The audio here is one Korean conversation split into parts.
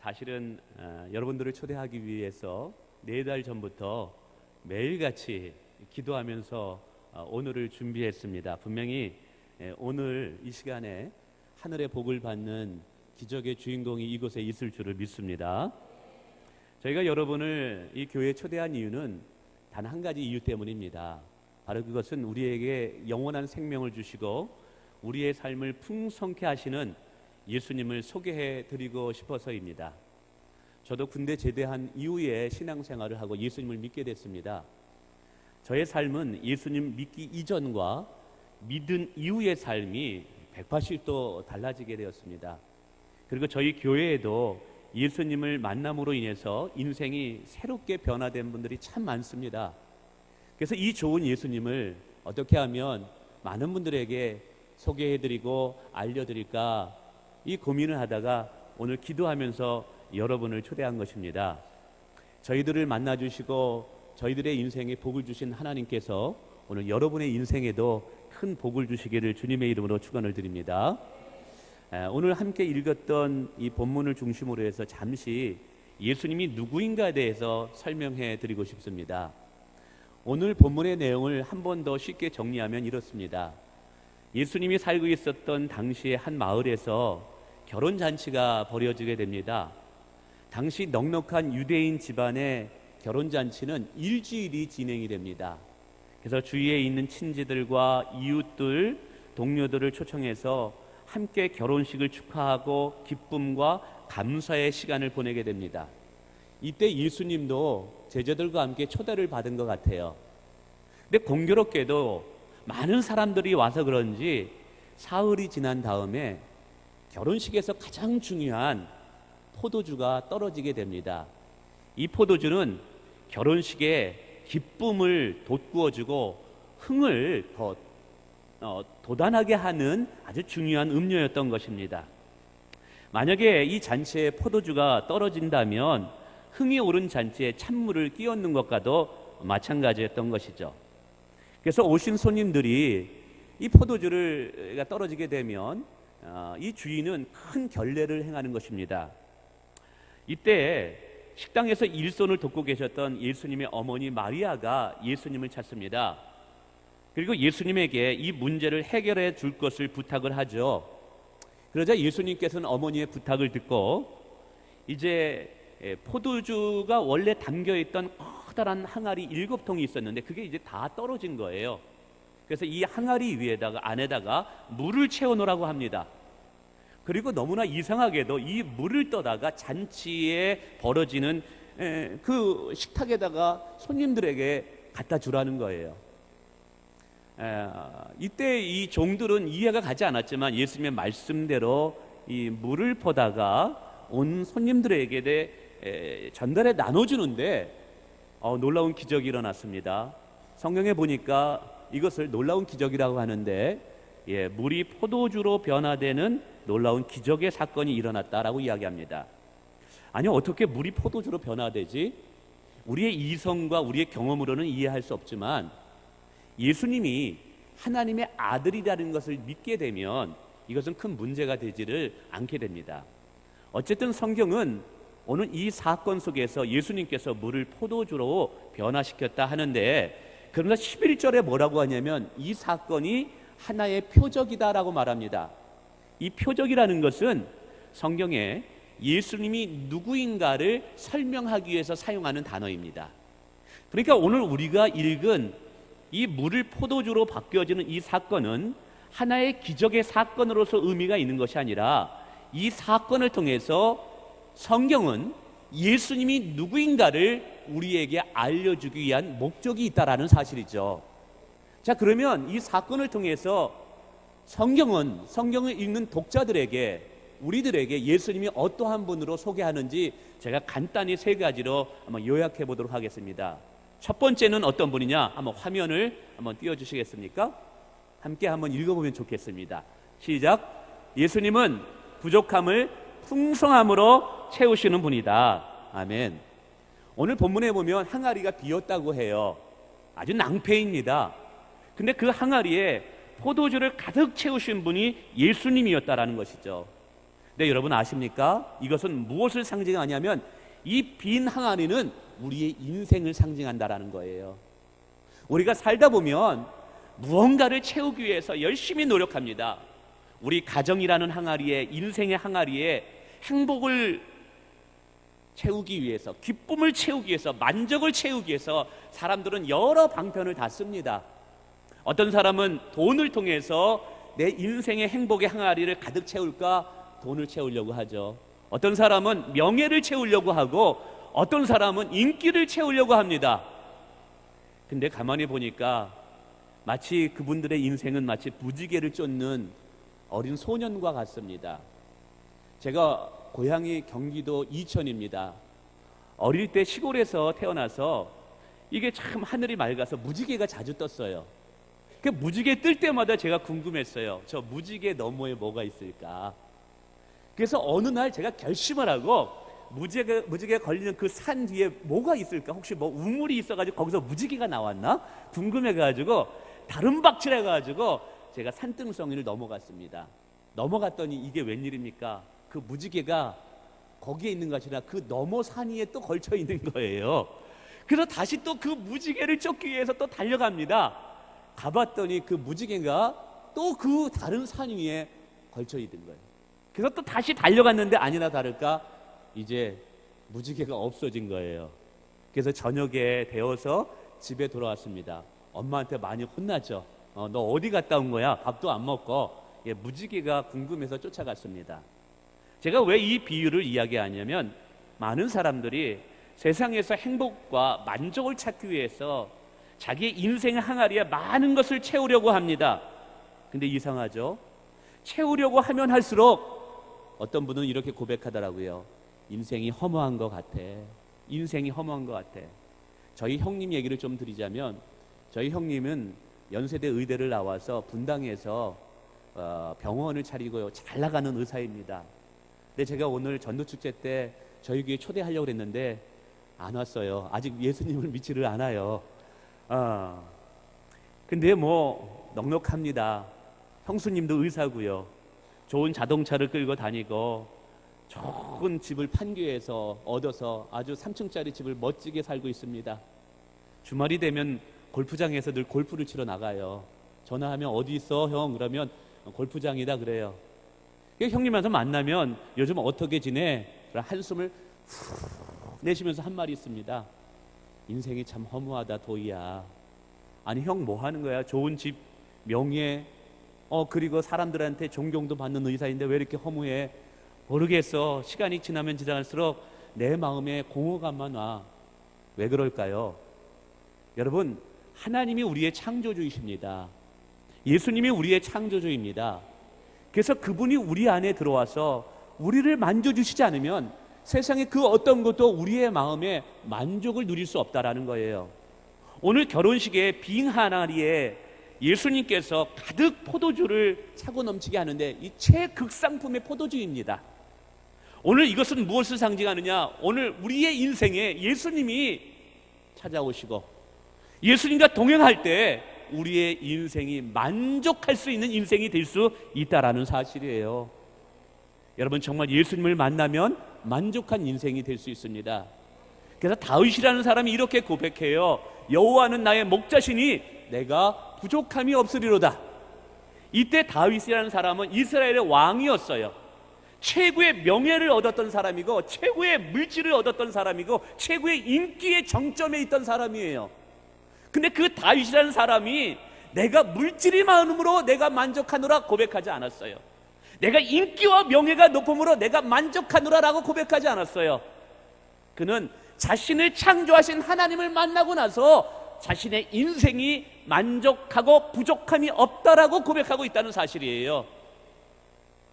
사실은 여러분들을 초대하기 위해서 4달 전부터 매일같이 기도하면서 오늘을 준비했습니다. 분명히 오늘 이 시간에 하늘의 복을 받는 기적의 주인공이 이곳에 있을 줄을 믿습니다. 저희가 여러분을 이 교회에 초대한 이유는 단 한 가지 이유 때문입니다. 바로 그것은 우리에게 영원한 생명을 주시고 우리의 삶을 풍성케 하시는 예수님을 소개해 드리고 싶어서입니다. 저도 군대 제대한 이후에 신앙생활을 하고 예수님을 믿게 됐습니다. 저의 삶은 예수님 믿기 이전과 믿은 이후의 삶이 180도 달라지게 되었습니다. 그리고 저희 교회에도 예수님을 만남으로 인해서 인생이 새롭게 변화된 분들이 참 많습니다. 그래서 이 좋은 예수님을 어떻게 하면 많은 분들에게 소개해드리고 알려드릴까 이 고민을 하다가 오늘 기도하면서 여러분을 초대한 것입니다. 저희들을 만나주시고 저희들의 인생에 복을 주신 하나님께서 오늘 여러분의 인생에도 큰 복을 주시기를 주님의 이름으로 축원을 드립니다. 오늘 함께 읽었던 이 본문을 중심으로 해서 잠시 예수님이 누구인가에 대해서 설명해 드리고 싶습니다. 오늘 본문의 내용을 한 번 더 쉽게 정리하면 이렇습니다. 예수님이 살고 있었던 당시의 한 마을에서 결혼잔치가 벌어지게 됩니다. 당시 넉넉한 유대인 집안의 결혼잔치는 일주일이 진행이 됩니다. 그래서 주위에 있는 친지들과 이웃들, 동료들을 초청해서 함께 결혼식을 축하하고 기쁨과 감사의 시간을 보내게 됩니다. 이때 예수님도 제자들과 함께 초대를 받은 것 같아요. 근데 공교롭게도 많은 사람들이 와서 그런지 사흘이 지난 다음에 결혼식에서 가장 중요한 포도주가 떨어지게 됩니다. 이 포도주는 결혼식에 기쁨을 돋구어주고 흥을 더 돋아나게 하는 아주 중요한 음료였던 것입니다. 만약에 이 잔치에 포도주가 떨어진다면 흥이 오른 잔치에 찬물을 끼얹는 것과도 마찬가지였던 것이죠. 그래서 오신 손님들이 이 포도주가 떨어지게 되면 이 주인은 큰 결례를 행하는 것입니다. 이때 식당에서 일손을 돕고 계셨던 예수님의 어머니 마리아가 예수님을 찾습니다. 그리고 예수님에게 이 문제를 해결해 줄 것을 부탁을 하죠. 그러자 예수님께서는 어머니의 부탁을 듣고 이제 포도주가 원래 담겨있던 커다란 항아리 7통이 있었는데 그게 이제 다 떨어진 거예요. 그래서 이 항아리 안에다가 물을 채워놓으라고 합니다. 그리고 너무나 이상하게도 이 물을 떠다가 잔치에 벌어지는 그 식탁에다가 손님들에게 갖다 주라는 거예요. 이때 이 종들은 이해가 가지 않았지만 예수님의 말씀대로 이 물을 퍼다가 온 손님들에게 전달해 나눠주는데 놀라운 기적이 일어났습니다. 성경에 보니까 이것을 놀라운 기적이라고 하는데 물이 포도주로 변화되는 놀라운 기적의 사건이 일어났다라고 이야기합니다. 아니 어떻게 물이 포도주로 변화되지? 우리의 이성과 우리의 경험으로는 이해할 수 없지만 예수님이 하나님의 아들이라는 것을 믿게 되면 이것은 큰 문제가 되지를 않게 됩니다. 어쨌든 성경은 오늘 이 사건 속에서 예수님께서 물을 포도주로 변화시켰다 하는데 그러나 11절에 뭐라고 하냐면 이 사건이 하나의 표적이다라고 말합니다. 이 표적이라는 것은 성경에 예수님이 누구인가를 설명하기 위해서 사용하는 단어입니다. 그러니까 오늘 우리가 읽은 이 물을 포도주로 바뀌어지는 이 사건은 하나의 기적의 사건으로서 의미가 있는 것이 아니라 이 사건을 통해서 성경은 예수님이 누구인가를 우리에게 알려주기 위한 목적이 있다라는 사실이죠. 자, 그러면 이 사건을 통해서 성경을 읽는 독자들에게 우리들에게 예수님이 어떠한 분으로 소개하는지 제가 간단히 3가지로 한번 요약해 보도록 하겠습니다. 첫 번째는 어떤 분이냐? 한번 화면을 한번 띄워주시겠습니까? 함께 한번 읽어보면 좋겠습니다. 시작. 예수님은 부족함을 풍성함으로 채우시는 분이다. 아멘. 오늘 본문에 보면 항아리가 비었다고 해요. 아주 낭패입니다. 근데 그 항아리에 포도주를 가득 채우신 분이 예수님이었다라는 것이죠. 네, 여러분 아십니까? 이것은 무엇을 상징하냐면 이 빈 항아리는 우리의 인생을 상징한다라는 거예요. 우리가 살다 보면 무언가를 채우기 위해서 열심히 노력합니다. 우리 가정이라는 항아리에, 인생의 항아리에 행복을 채우기 위해서, 기쁨을 채우기 위해서, 만족을 채우기 위해서 사람들은 여러 방편을 다 씁니다. 어떤 사람은 돈을 통해서 내 인생의 행복의 항아리를 가득 채울까 돈을 채우려고 하죠. 어떤 사람은 명예를 채우려고 하고 어떤 사람은 인기를 채우려고 합니다. 근데 가만히 보니까 마치 그분들의 인생은 마치 무지개를 쫓는 어린 소년과 같습니다. 제가 고향이 경기도 이천입니다. 어릴 때 시골에서 태어나서 이게 참 하늘이 맑아서 무지개가 자주 떴어요. 그 무지개 뜰 때마다 제가 궁금했어요. 저 무지개 너머에 뭐가 있을까? 그래서 어느 날 제가 결심을 하고 무지개 걸리는 그 산 뒤에 뭐가 있을까? 혹시 뭐 우물이 있어가지고 거기서 무지개가 나왔나? 궁금해가지고 다름박질해가지고 제가 산등성이를 넘어갔습니다. 넘어갔더니 이게 웬일입니까? 그 무지개가 거기에 있는 것이 아니라 그 너머 산 위에 또 걸쳐 있는 거예요. 그래서 다시 또 그 무지개를 쫓기 위해서 또 달려갑니다. 가봤더니 그 무지개가 또 그 다른 산 위에 걸쳐 있는 거예요. 그래서 또 다시 달려갔는데 아니나 다를까 이제 무지개가 없어진 거예요. 그래서 저녁에 되어서 집에 돌아왔습니다. 엄마한테 많이 혼나죠. 너 어디 갔다 온 거야? 밥도 안 먹고. 무지개가 궁금해서 쫓아갔습니다. 제가 왜 이 비유를 이야기하냐면 많은 사람들이 세상에서 행복과 만족을 찾기 위해서 자기의 인생의 항아리에 많은 것을 채우려고 합니다. 근데 이상하죠? 채우려고 하면 할수록 어떤 분은 이렇게 고백하더라고요. 인생이 허무한 것 같아. 인생이 허무한 것 같아. 저희 형님 얘기를 좀 드리자면 저희 형님은 연세대 의대를 나와서 분당에서 병원을 차리고 잘 나가는 의사입니다. 근데 제가 오늘 전도축제 때 저희 교회 초대하려고 했는데 안 왔어요. 아직 예수님을 믿지를 않아요. 근데 뭐 넉넉합니다. 형수님도 의사고요. 좋은 자동차를 끌고 다니고 좋은 집을 판교에서 얻어서 아주 3층짜리 집을 멋지게 살고 있습니다. 주말이 되면 골프장에서 늘 골프를 치러 나가요. 전화하면 어디 있어 형? 그러면 골프장이다 그래요. 형님한테 만나면 요즘 어떻게 지내? 한숨을 후 내쉬면서 한 말이 있습니다. 인생이 참 허무하다 도희야. 아니 형 뭐 하는 거야? 좋은 집, 명예, 그리고 사람들한테 존경도 받는 의사인데 왜 이렇게 허무해? 모르겠어. 시간이 지나면 지날수록 내 마음에 공허감만 와. 왜 그럴까요? 여러분, 하나님이 우리의 창조주이십니다. 예수님이 우리의 창조주입니다. 그래서 그분이 우리 안에 들어와서 우리를 만져주시지 않으면 세상의 그 어떤 것도 우리의 마음에 만족을 누릴 수 없다라는 거예요. 오늘 결혼식에 빈 항아리에 예수님께서 가득 포도주를 차고 넘치게 하는데 이 최극상품의 포도주입니다. 오늘 이것은 무엇을 상징하느냐? 오늘 우리의 인생에 예수님이 찾아오시고 예수님과 동행할 때 우리의 인생이 만족할 수 있는 인생이 될 수 있다라는 사실이에요. 여러분 정말 예수님을 만나면 만족한 인생이 될 수 있습니다. 그래서 다윗이라는 사람이 이렇게 고백해요. 여호와는 나의 목자시니 내가 부족함이 없으리로다. 이때 다윗이라는 사람은 이스라엘의 왕이었어요. 최고의 명예를 얻었던 사람이고 최고의 물질을 얻었던 사람이고 최고의 인기의 정점에 있던 사람이에요. 근데 그 다윗이라는 사람이 내가 물질이 많음으로 내가 만족하노라 고백하지 않았어요. 내가 인기와 명예가 높음으로 내가 만족하노라 라고 고백하지 않았어요. 그는 자신을 창조하신 하나님을 만나고 나서 자신의 인생이 만족하고 부족함이 없다라고 고백하고 있다는 사실이에요.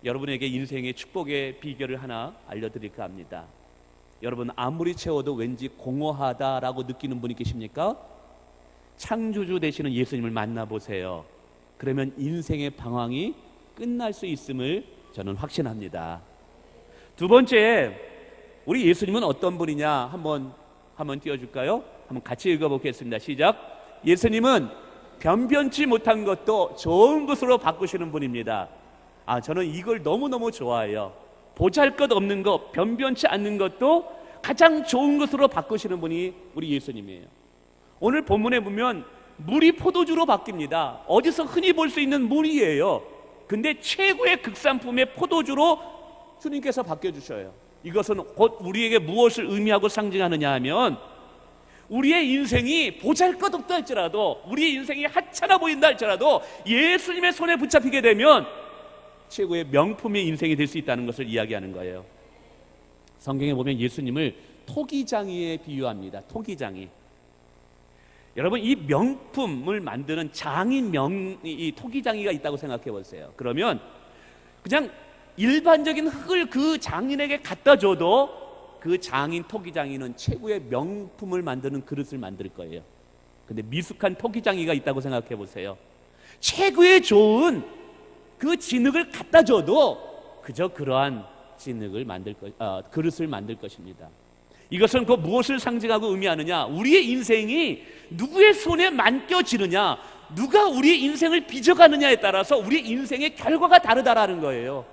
여러분에게 인생의 축복의 비결을 하나 알려드릴까 합니다. 여러분 아무리 채워도 왠지 공허하다라고 느끼는 분이 계십니까? 창조주 되시는 예수님을 만나보세요. 그러면 인생의 방황이 끝날 수 있음을 저는 확신합니다. 두 번째, 우리 예수님은 어떤 분이냐 한번 띄워줄까요? 한번 같이 읽어보겠습니다. 시작. 예수님은 변변치 못한 것도 좋은 것으로 바꾸시는 분입니다. 저는 이걸 너무너무 좋아해요. 보잘것없는 것, 변변치 않는 것도 가장 좋은 것으로 바꾸시는 분이 우리 예수님이에요. 오늘 본문에 보면 물이 포도주로 바뀝니다. 어디서 흔히 볼 수 있는 물이에요. 근데 최고의 극상품의 포도주로 주님께서 바뀌어주셔요. 이것은 곧 우리에게 무엇을 의미하고 상징하느냐 하면, 우리의 인생이 보잘것없다 할지라도, 우리의 인생이 하찮아 보인다 할지라도 예수님의 손에 붙잡히게 되면 최고의 명품의 인생이 될 수 있다는 것을 이야기하는 거예요. 성경에 보면 예수님을 토기장이에 비유합니다. 토기장이. 여러분, 이 명품을 만드는 장인 이 토기장이가 있다고 생각해 보세요. 그러면 그냥 일반적인 흙을 그 장인에게 갖다 줘도 그 장인 토기장이는 최고의 명품을 만드는 그릇을 만들 거예요. 근데 미숙한 토기장이가 있다고 생각해 보세요. 최고의 좋은 그 진흙을 갖다 줘도 그저 그러한 진흙을 그릇을 만들 것입니다. 이것은 그 무엇을 상징하고 의미하느냐? 우리의 인생이 누구의 손에 맡겨지느냐, 누가 우리의 인생을 빚어가느냐에 따라서 우리의 인생의 결과가 다르다라는 거예요.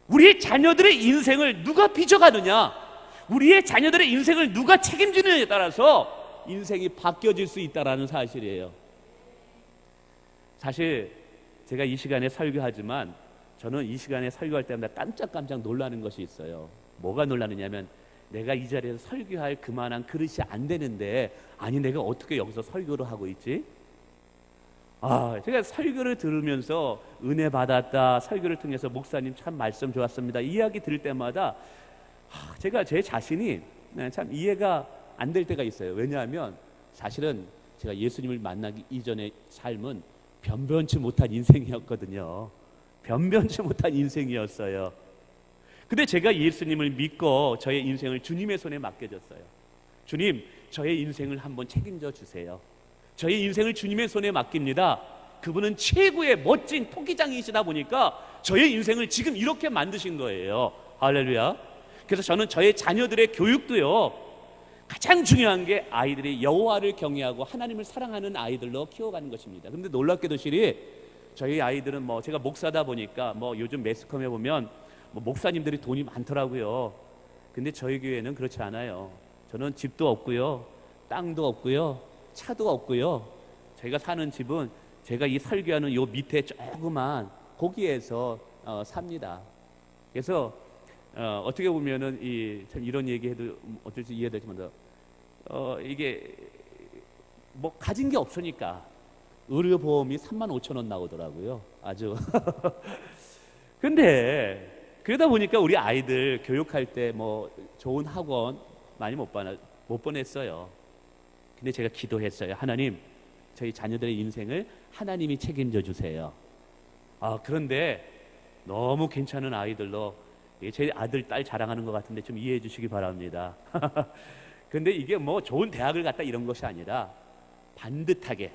우리의 자녀들의 인생을 누가 빚어가느냐, 우리의 자녀들의 인생을 누가 책임지느냐에 따라서 인생이 바뀌어질 수 있다는 사실이에요. 사실 제가 이 시간에 설교하지만 저는 이 시간에 설교할 때마다 깜짝깜짝 놀라는 것이 있어요. 뭐가 놀라느냐면, 내가 이 자리에서 설교할 그만한 그릇이 안 되는데, 아니 내가 어떻게 여기서 설교를 하고 있지? 제가 설교를 들으면서 은혜 받았다, 설교를 통해서 목사님 참 말씀 좋았습니다, 이야기 들을 때마다 제가 제 자신이 참 이해가 안 될 때가 있어요. 왜냐하면 사실은 제가 예수님을 만나기 이전의 삶은 변변치 못한 인생이었거든요. 변변치 못한 인생이었어요. 근데 제가 예수님을 믿고 저의 인생을 주님의 손에 맡겨줬어요. 주님, 저의 인생을 한번 책임져 주세요. 저의 인생을 주님의 손에 맡깁니다. 그분은 최고의 멋진 토기장이시다 보니까 저의 인생을 지금 이렇게 만드신 거예요. 할렐루야. 그래서 저는 저의 자녀들의 교육도요, 가장 중요한 게 아이들이 여호와를 경외하고 하나님을 사랑하는 아이들로 키워가는 것입니다. 그런데 놀랍게도 저희 아이들은 제가 목사다 보니까 요즘 매스컴에 보면 목사님들이 돈이 많더라고요. 근데 저희 교회는 그렇지 않아요. 저는 집도 없고요, 땅도 없고요, 차도 없고요. 저희가 사는 집은 제가 이 설교하는 요 밑에 조그만 거기에서 삽니다. 그래서 어떻게 보면은 참 이런 얘기해도 어쩔지 이해되지만 이게 가진 게 없으니까 의료보험이 35,000원 나오더라고요. 아주. 근데 그러다 보니까 우리 아이들 교육할 때 좋은 학원 많이 못 보냈어요. 근데 제가 기도했어요. 하나님, 저희 자녀들의 인생을 하나님이 책임져 주세요. 그런데 너무 괜찮은 아이들로, 제 아들, 딸 자랑하는 것 같은데 좀 이해해 주시기 바랍니다. 근데 이게 좋은 대학을 갔다 이런 것이 아니라 반듯하게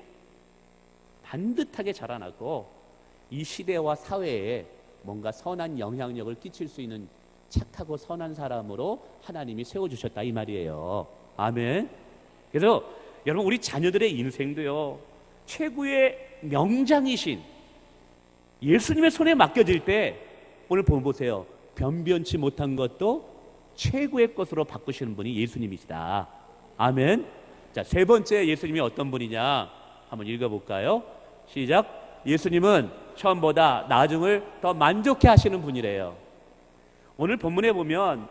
자라나고 이 시대와 사회에 뭔가 선한 영향력을 끼칠 수 있는 착하고 선한 사람으로 하나님이 세워주셨다, 이 말이에요. 아멘. 그래서 여러분, 우리 자녀들의 인생도요, 최고의 명장이신 예수님의 손에 맡겨질 때, 오늘 보세요. 변변치 못한 것도 최고의 것으로 바꾸시는 분이 예수님이시다. 아멘. 자, 세 번째 예수님이 어떤 분이냐 한번 읽어볼까요? 시작. 예수님은 처음보다 나중을 더 만족해 하시는 분이래요. 오늘 본문에 보면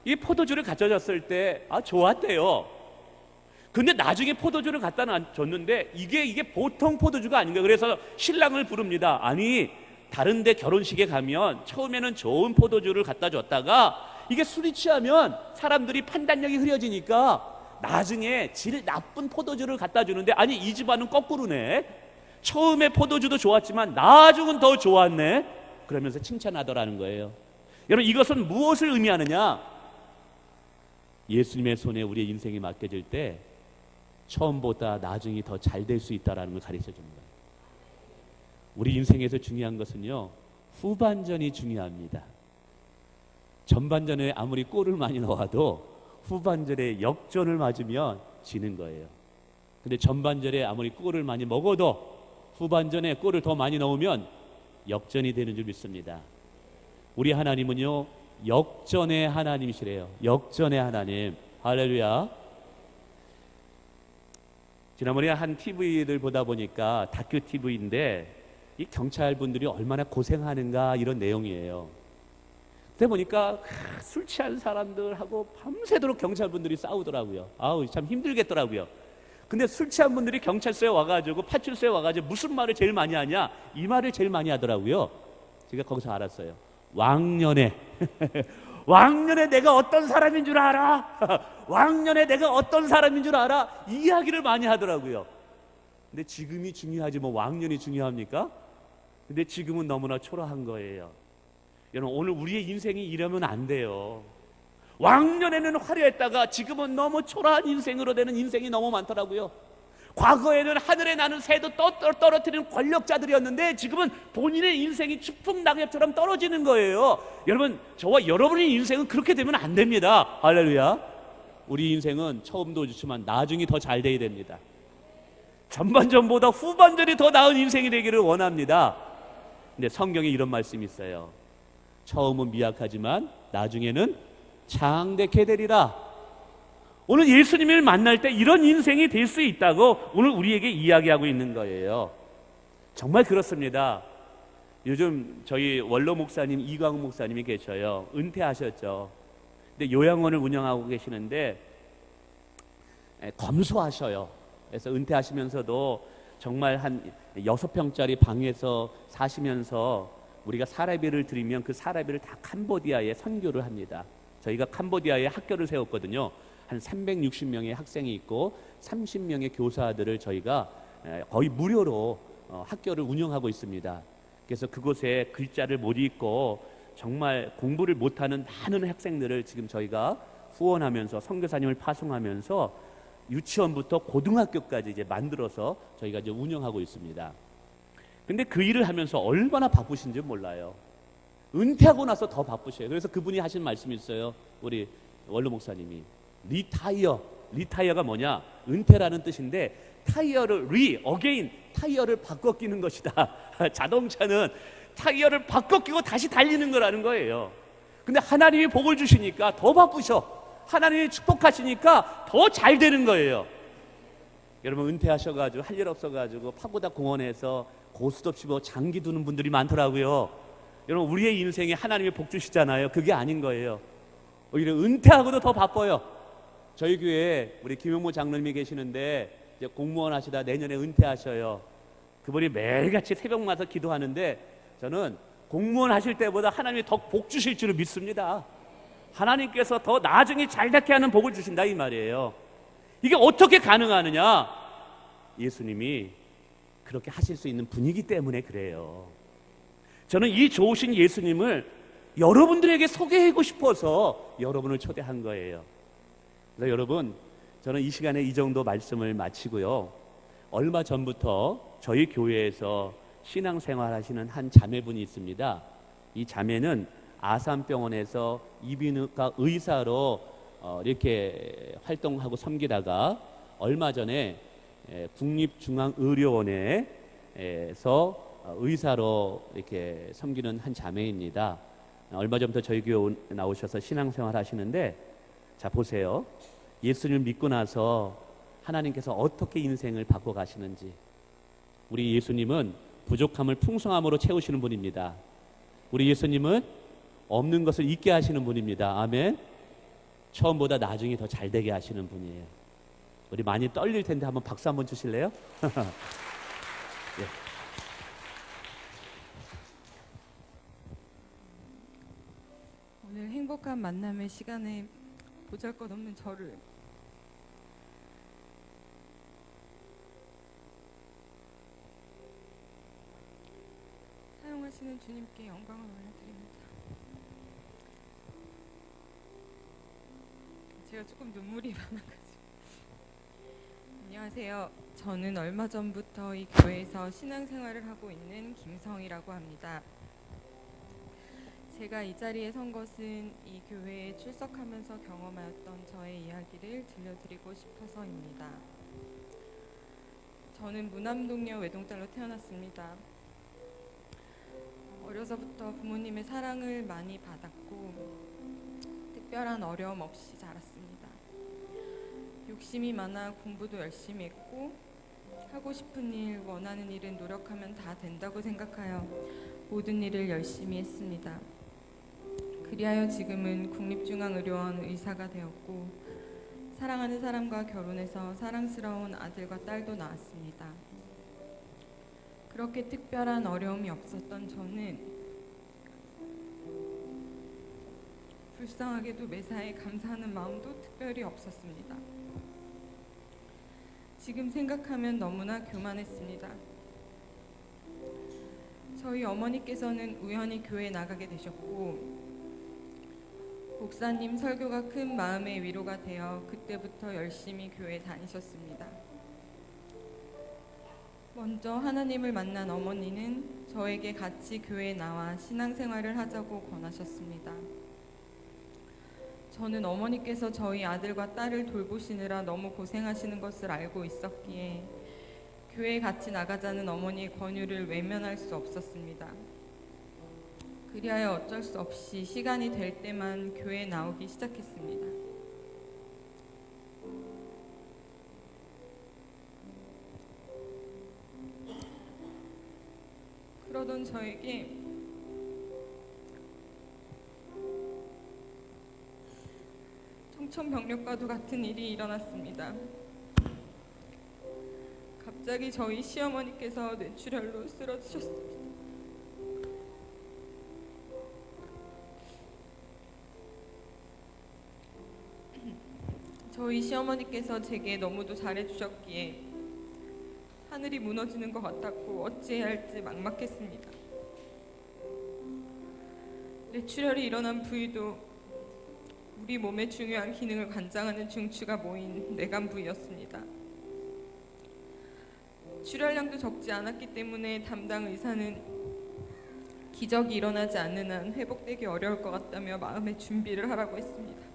이 포도주를 갖다 줬을 때 좋았대요. 근데 나중에 포도주를 갖다 줬는데 이게 보통 포도주가 아닌가. 그래서 신랑을 부릅니다. 아니, 다른 데 결혼식에 가면 처음에는 좋은 포도주를 갖다 줬다가 이게 술이 취하면 사람들이 판단력이 흐려지니까 나중에 질 나쁜 포도주를 갖다 주는데, 아니 이 집안은 거꾸로네. 처음에 포도주도 좋았지만 나중은 더 좋았네. 그러면서 칭찬하더라는 거예요. 여러분, 이것은 무엇을 의미하느냐? 예수님의 손에 우리의 인생이 맡겨질 때 처음보다 나중이 더 잘 될 수 있다는 걸 가르쳐 줍니다. 우리 인생에서 중요한 것은요, 후반전이 중요합니다. 전반전에 아무리 골을 많이 넣어도 후반전에 역전을 맞으면 지는 거예요. 근데 전반전에 아무리 골을 많이 먹어도 후반전에 골을 더 많이 넣으면 역전이 되는 줄 믿습니다. 우리 하나님은요 역전의 하나님이시래요. 역전의 하나님. 할렐루야. 지난번에 한 TV를 보다 보니까 다큐 TV인데 이 경찰분들이 얼마나 고생하는가 이런 내용이에요. 그때 보니까 술 취한 사람들하고 밤새도록 경찰분들이 싸우더라고요. 아우 참 힘들겠더라고요. 근데 술 취한 분들이 경찰서에 와가지고 파출소에 와가지고 무슨 말을 제일 많이 하냐? 이 말을 제일 많이 하더라고요. 제가 거기서 알았어요. 왕년에 왕년에 내가 어떤 사람인 줄 알아? 왕년에 내가 어떤 사람인 줄 알아? 이 이야기를 많이 하더라고요. 근데 지금이 중요하지 뭐 왕년이 중요합니까? 근데 지금은 너무나 초라한 거예요. 여러분 오늘 우리의 인생이 이러면 안 돼요. 왕년에는 화려했다가 지금은 너무 초라한 인생으로 되는 인생이 너무 많더라고요. 과거에는 하늘에 나는 새도 떨어뜨리는 권력자들이었는데 지금은 본인의 인생이 추풍 낙엽처럼 떨어지는 거예요. 여러분 저와 여러분의 인생은 그렇게 되면 안 됩니다. 할렐루야. 우리 인생은 처음도 좋지만 나중이 더 잘 돼야 됩니다. 전반전보다 후반전이 더 나은 인생이 되기를 원합니다. 근데 성경에 이런 말씀이 있어요. 처음은 미약하지만 나중에는 장대케 되리라. 오늘 예수님을 만날 때 이런 인생이 될 수 있다고 오늘 우리에게 이야기하고 있는 거예요. 정말 그렇습니다. 요즘 저희 원로 목사님 이광훈 목사님이 계셔요. 은퇴하셨죠. 근데 요양원을 운영하고 계시는데 검소하셔요. 그래서 은퇴하시면서도 정말 한 6평짜리 방에서 사시면서 우리가 사례비를 드리면 그 사례비를 다 캄보디아에 선교를 합니다. 저희가 캄보디아에 학교를 세웠거든요. 한 360명의 학생이 있고 30명의 교사들을 저희가 거의 무료로 학교를 운영하고 있습니다. 그래서 그곳에 글자를 못 읽고 정말 공부를 못하는 많은 학생들을 지금 저희가 후원하면서 선교사님을 파송하면서 유치원부터 고등학교까지 이제 만들어서 저희가 이제 운영하고 있습니다. 근데 그 일을 하면서 얼마나 바쁘신지 몰라요. 은퇴하고 나서 더 바쁘셔요. 그래서 그분이 하신 말씀이 있어요. 우리 원로 목사님이 리타이어가 뭐냐? 은퇴라는 뜻인데 타이어를 어게인 타이어를 바꿔 끼는 것이다. 자동차는 타이어를 바꿔 끼고 다시 달리는 거라는 거예요. 근데 하나님이 복을 주시니까 더 바쁘셔. 하나님이 축복하시니까 더 잘 되는 거예요. 여러분 은퇴하셔가지고 할 일 없어가지고 파고다 공원에서 고스톱 치고 장기 두는 분들이 많더라고요. 여러분 우리의 인생에 하나님이 복 주시잖아요. 그게 아닌 거예요. 오히려 은퇴하고도 더 바빠요. 저희 교회에 우리 김용모 장로님이 계시는데 이제 공무원 하시다 내년에 은퇴하셔요. 그분이 매일같이 새벽마다 기도하는데 저는 공무원 하실 때보다 하나님이 더 복 주실 줄을 믿습니다. 하나님께서 더 나중에 잘 되게 하는 복을 주신다 이 말이에요. 이게 어떻게 가능하느냐? 예수님이 그렇게 하실 수 있는 분이기 때문에 그래요. 저는 이 좋으신 예수님을 여러분들에게 소개하고 싶어서 여러분을 초대한 거예요. 그래서 여러분 저는 이 시간에 이 정도 말씀을 마치고요. 얼마 전부터 저희 교회에서 신앙생활 하시는 한 자매분이 있습니다. 이 자매는 아산병원에서 이비인후과 의사로 이렇게 활동하고 섬기다가 얼마 전에 국립중앙의료원에서 의사로 이렇게 섬기는 한 자매입니다. 얼마 전부터 저희 교회 나오셔서 신앙생활 하시는데 자 보세요. 예수님을 믿고 나서 하나님께서 어떻게 인생을 바꿔 가시는지. 우리 예수님은 부족함을 풍성함으로 채우시는 분입니다. 우리 예수님은 없는 것을 있게 하시는 분입니다. 아멘. 처음보다 나중에 더 잘 되게 하시는 분이에요. 우리 많이 떨릴 텐데 한번 박수 한번 주실래요? 예. 오늘 행복한 만남의 시간에 보잘것없는 저를 사용하시는 주님께 영광을 올려드립니다. 제가 조금 눈물이 많아가지고. 안녕하세요. 저는 얼마 전부터 이 교회에서 신앙생활을 하고 있는 김성이라고 합니다. 제가 이 자리에 선 것은 이 교회에 출석하면서 경험하였던 저의 이야기를 들려드리고 싶어서입니다. 저는 무남동녀 외동딸로 태어났습니다. 어려서부터 부모님의 사랑을 많이 받았고 특별한 어려움 없이 자랐습니다. 욕심이 많아 공부도 열심히 했고 하고 싶은 일, 원하는 일은 노력하면 다 된다고 생각하여 모든 일을 열심히 했습니다. 그리하여 지금은 국립중앙의료원 의사가 되었고 사랑하는 사람과 결혼해서 사랑스러운 아들과 딸도 낳았습니다. 그렇게 특별한 어려움이 없었던 저는 불쌍하게도 매사에 감사하는 마음도 특별히 없었습니다. 지금 생각하면 너무나 교만했습니다. 저희 어머니께서는 우연히 교회에 나가게 되셨고 목사님 설교가 큰 마음의 위로가 되어 그때부터 열심히 교회에 다니셨습니다. 먼저 하나님을 만난 어머니는 저에게 같이 교회에 나와 신앙생활을 하자고 권하셨습니다. 저는 어머니께서 저희 아들과 딸을 돌보시느라 너무 고생하시는 것을 알고 있었기에 교회에 같이 나가자는 어머니의 권유를 외면할 수 없었습니다. 그리하여 어쩔 수 없이 시간이 될 때만 교회에 나오기 시작했습니다. 그러던 저에게 청천벽력과도 같은 일이 일어났습니다. 갑자기 저희 시어머니께서 뇌출혈로 쓰러지셨습니다. 저희 시어머니께서 제게 너무도 잘해주셨기에 하늘이 무너지는 것 같았고 어찌해야 할지 막막했습니다. 뇌출혈이 일어난 부위도 우리 몸의 중요한 기능을 관장하는 중추가 모인 뇌간 부위였습니다. 출혈량도 적지 않았기 때문에 담당 의사는 기적이 일어나지 않는 한 회복되기 어려울 것 같다며 마음의 준비를 하라고 했습니다.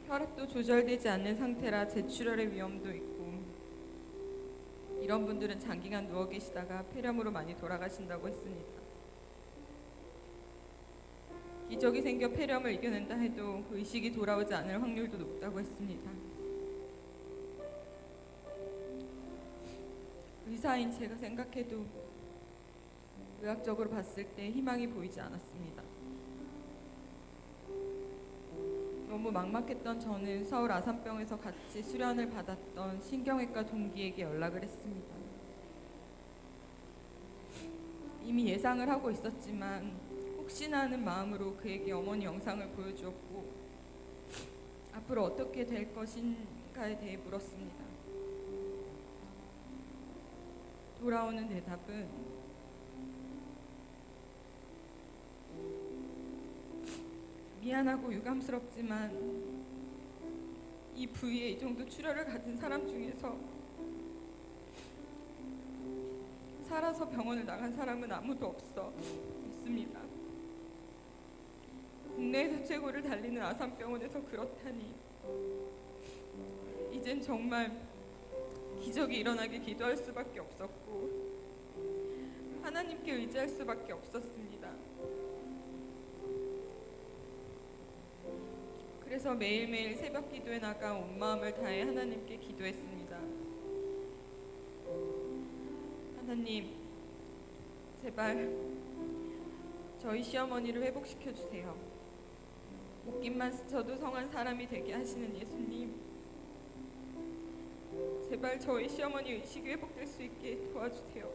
혈압도 조절되지 않는 상태라 재출혈의 위험도 있고 이런 분들은 장기간 누워 계시다가 폐렴으로 많이 돌아가신다고 했습니다. 기적이 생겨 폐렴을 이겨낸다 해도 의식이 돌아오지 않을 확률도 높다고 했습니다. 의사인 제가 생각해도 의학적으로 봤을 때 희망이 보이지 않았습니다. 너무 막막했던 저는 서울 아산병원에서 같이 수련을 받았던 신경외과 동기에게 연락을 했습니다. 이미 예상을 하고 있었지만 혹시나 하는 마음으로 그에게 어머니 영상을 보여주었고 앞으로 어떻게 될 것인가에 대해 물었습니다. 돌아오는 대답은 미안하고 유감스럽지만 이 부위에 이 정도 출혈을 가진 사람 중에서 살아서 병원을 나간 사람은 아무도 없습니다. 국내에서 최고를 달리는 아산병원에서 그렇다니 이젠 정말 기적이 일어나게 기도할 수밖에 없었고 하나님께 의지할 수밖에 없었습니다. 그래서 매일매일 새벽 기도에 나가 온 마음을 다해 하나님께 기도했습니다. 하나님, 제발 저희 시어머니를 회복시켜 주세요. 옷깃만 스쳐도 성한 사람이 되게 하시는 예수님, 제발 저희 시어머니 의식이 회복될 수 있게 도와주세요.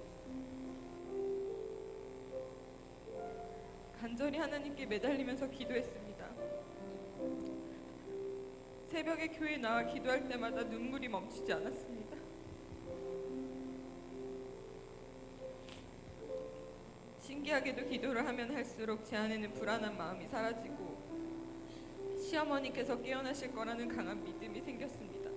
간절히 하나님께 매달리면서 기도했습니다. 새벽에 교회에 나와 기도할 때마다 눈물이 멈추지 않았습니다. 신기하게도 기도를 하면 할수록 제 안에는 불안한 마음이 사라지고 시어머니께서 깨어나실 거라는 강한 믿음이 생겼습니다.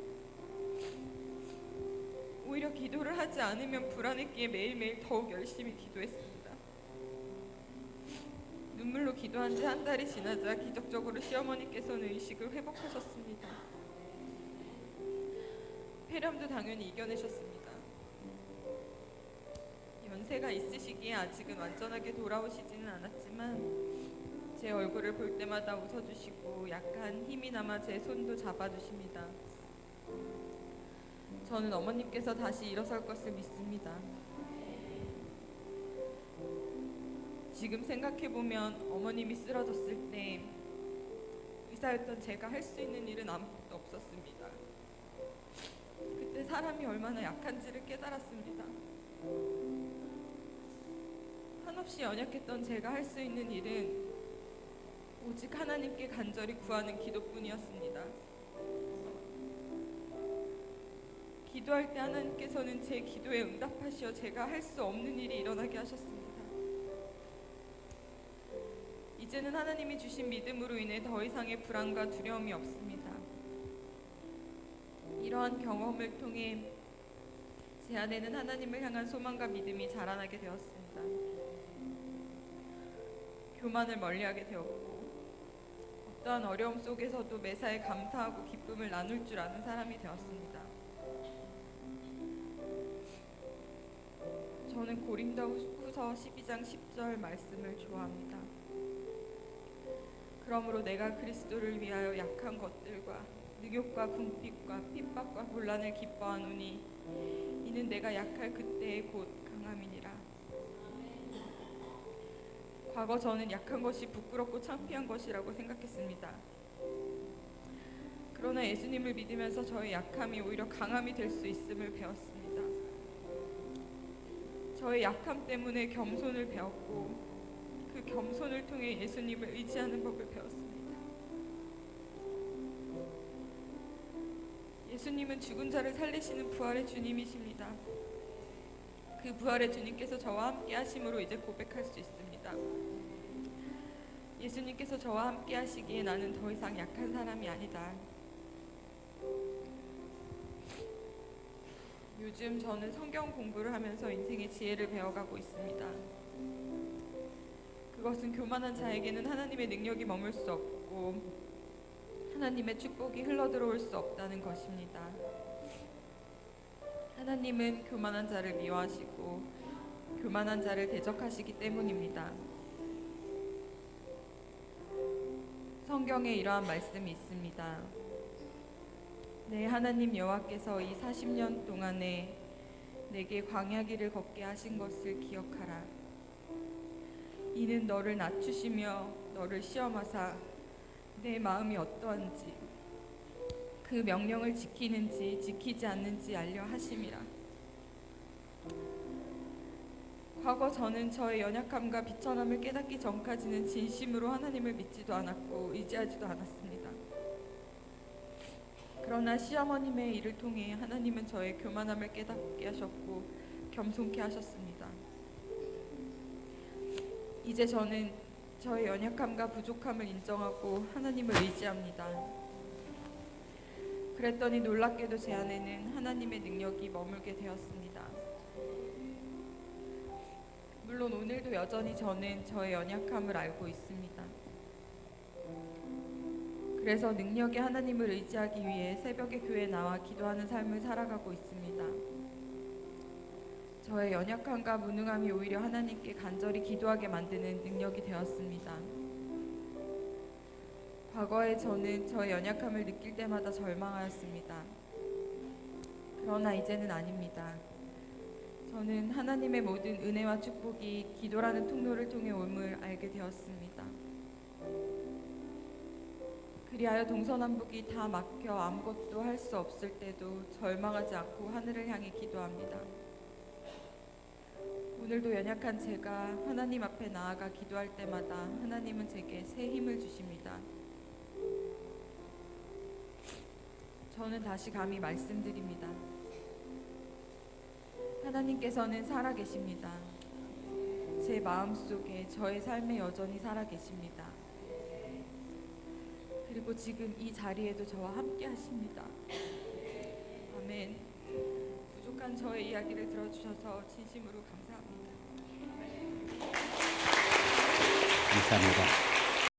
오히려 기도를 하지 않으면 불안했기에 매일매일 더욱 열심히 기도했습니다. 눈물로 기도한 지 한 달이 지나자 기적적으로 시어머니께서는 의식을 회복하셨습니다. 폐렴도 당연히 이겨내셨습니다. 연세가 있으시기에 아직은 완전하게 돌아오시지는 않았지만 제 얼굴을 볼 때마다 웃어주시고 약간 힘이 남아 제 손도 잡아주십니다. 저는 어머님께서 다시 일어설 것을 믿습니다. 지금 생각해보면 어머님이 쓰러졌을 때 의사였던 제가 할 수 있는 일은 아무것도 없었습니다. 그때 사람이 얼마나 약한지를 깨달았습니다. 한없이 연약했던 제가 할 수 있는 일은 오직 하나님께 간절히 구하는 기도뿐이었습니다. 기도할 때 하나님께서는 제 기도에 응답하시어 제가 할 수 없는 일이 일어나게 하셨습니다. 이제는 하나님이 주신 믿음으로 인해 더 이상의 불안과 두려움이 없습니다. 이러한 경험을 통해 제 안에는 하나님을 향한 소망과 믿음이 자라나게 되었습니다. 교만을 멀리하게 되었고 어떠한 어려움 속에서도 매사에 감사하고 기쁨을 나눌 줄 아는 사람이 되었습니다. 저는 고린도후서 12장 10절 말씀을 좋아합니다. 그러므로 내가 그리스도를 위하여 약한 것들과 능욕과 궁핍과 핍박과 곤란을 기뻐하노니 이는 내가 약할 그때의 곧 강함이니라. 과거 저는 약한 것이 부끄럽고 창피한 것이라고 생각했습니다. 그러나 예수님을 믿으면서 저의 약함이 오히려 강함이 될 수 있음을 배웠습니다. 저의 약함 때문에 겸손을 배웠고 그 겸손을 통해 예수님을 의지하는 법을 배웠습니다. 예수님은 죽은 자를 살리시는 부활의 주님이십니다. 그 부활의 주님께서 저와 함께 하심으로 이제 고백할 수 있습니다. 예수님께서 저와 함께 하시기에 나는 더 이상 약한 사람이 아니다. 요즘 저는 성경 공부를 하면서 인생의 지혜를 배워가고 있습니다. 그것은 교만한 자에게는 하나님의 능력이 머물 수 없고 하나님의 축복이 흘러들어올 수 없다는 것입니다. 하나님은 교만한 자를 미워하시고 교만한 자를 대적하시기 때문입니다. 성경에 이러한 말씀이 있습니다. 내 하나님 여호와께서 이 40년 동안에 내게 광야길을 걷게 하신 것을 기억하라. 이는 너를 낮추시며 너를 시험하사 내 마음이 어떠한지 그 명령을 지키는지 지키지 않는지 알려 하심이라. 과거 저는 저의 연약함과 비천함을 깨닫기 전까지는 진심으로 하나님을 믿지도 않았고 의지하지도 않았습니다. 그러나 시어머님의 일을 통해 하나님은 저의 교만함을 깨닫게 하셨고 겸손케 하셨습니다. 이제 저는 저의 연약함과 부족함을 인정하고 하나님을 의지합니다. 그랬더니 놀랍게도 제 안에는 하나님의 능력이 머물게 되었습니다. 물론 오늘도 여전히 저는 저의 연약함을 알고 있습니다. 그래서 능력의 하나님을 의지하기 위해 새벽에 교회에 나와 기도하는 삶을 살아가고 있습니다. 저의 연약함과 무능함이 오히려 하나님께 간절히 기도하게 만드는 능력이 되었습니다. 과거에 저는 저의 연약함을 느낄 때마다 절망하였습니다. 그러나 이제는 아닙니다. 저는 하나님의 모든 은혜와 축복이 기도라는 통로를 통해 옴을 알게 되었습니다. 그리하여 동서남북이 다 막혀 아무것도 할 수 없을 때도 절망하지 않고 하늘을 향해 기도합니다. 오늘도 연약한 제가 하나님 앞에 나아가 기도할 때마다 하나님은 제게 새 힘을 주십니다. 저는 다시 감히 말씀드립니다. 하나님께서는 살아계십니다. 제 마음속에 저의 삶에 여전히 살아계십니다. 그리고 지금 이 자리에도 저와 함께 하십니다. 아멘. 부족한 저의 이야기를 들어주셔서 진심으로 감사합니다. 감사합니다.